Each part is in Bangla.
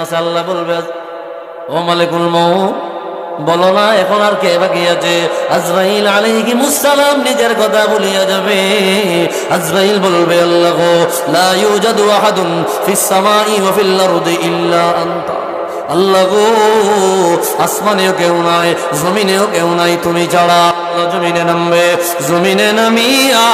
আছে। আল্লাহ বলবে, ও মালিকুল মউত, বলো না এখন আর কে বাকি আছে? আজরাইল আলাইহিস সালাম নিজের কথা বলিয়া যাবে। আজরাইল বলবে, আল্লাহ গো, লা ইউজাদু আহাদুন ফিস সামাই ওয়া ফিল আরদি ইল্লা আনতা। আল্লাহ গো, আসমানেও কেউ নাই, জমিনেও কেউ নাই, তুমি ছাড়া। জমিনে নামবে, জমিনে নামিয়া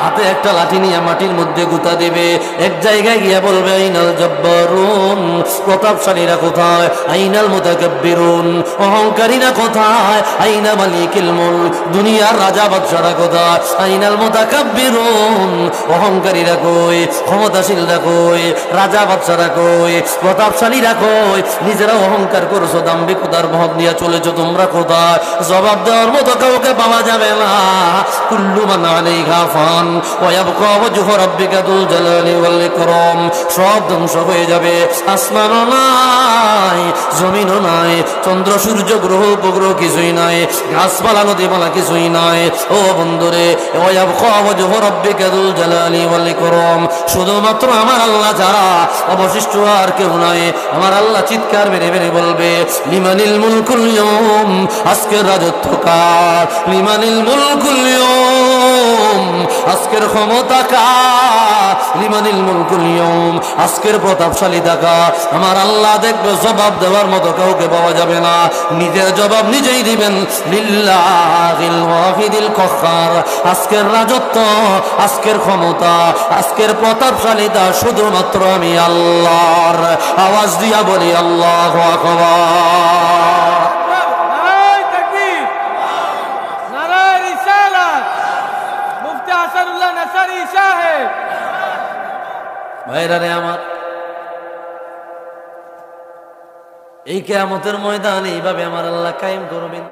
হাতে একটা লাঠি নিয়ে মাটির মধ্যে গুতা দিবে। এক জায়গায় গিয়া বলবে, আইনাল জব্বারুন, প্রতাপশালীরা কোথায়? আইনাল মুতাকাব্বিরুন, অহংকারীরা কোথায়? আইনা মালিকুল মুলক, দুনিয়ার রাজা বাদশারা কোথায়? আইনাল মুতাকাব্বিরুন, অহংকারীরা কই? ক্ষমতাশীলরা কই? রাজা বাদশারা কই? প্রতাপশালীরা কই? নিজেরা অহংকার করছো, দাম্ভিকতার ভাব নিয়ে চলেছো, তোমরা কোথায়? জবাব দেওয়ার মতো কাউকে পাওয়া যাবে না। কুল্লু মান আলাইহা ফান ওয়া ইয়াবকা ওয়াজহু রাব্বিকা যুল জালালি ওয়াল ইকরাম। সব ধ্বংস হয়ে যাবে, আসমানও নাই, জমিনও নাই, চন্দ্র সূর্য গ্রহ উপগ্রহ কিছুই নাই, গাছপালা নদীপালা কিছুই নাই। ও বন্ধুরে, ওয়া ইয়াবকা ওয়াজহু রাব্বিকা যুল জালালি ওয়াল ইকরাম, শুধুমাত্র আমার আল্লাহ ছাড়া অবশিষ্ট আর কেউ নাই। আমার আল্লাহ চিৎকার মেরে মেরে বলবে, লিমানিল মুলকুল ইয়াউম, আজকের রাজত্ব কার? লিমানিল মুলকুল ইয়াউম, আজকের ক্ষমতা কার? লিমানিল মুলকুল ইয়াউম, আজকের প্রতাপশালীতা কার? আমার আল্লাহ দেখবে, জবাব দেওয়ার মতো কাউকে পাওয়া যাবে না, নিজের জবাব নিজেই দিবেন। লিল্লাহিল ওয়াহিদিল কাহ্হার, আজকের রাজত্ব, আজকের ক্ষমতা, আজকের প্রতাপশালীতা শুধুমাত্র আমি আল্লাহর। আওয়াজ দিয়া বলি, আল্লাহু আকবার। ভাইরা রে আমার, এই কিয়ামতের ময়দানে এইভাবে আমার আল্লাহ কায়েম করবেন।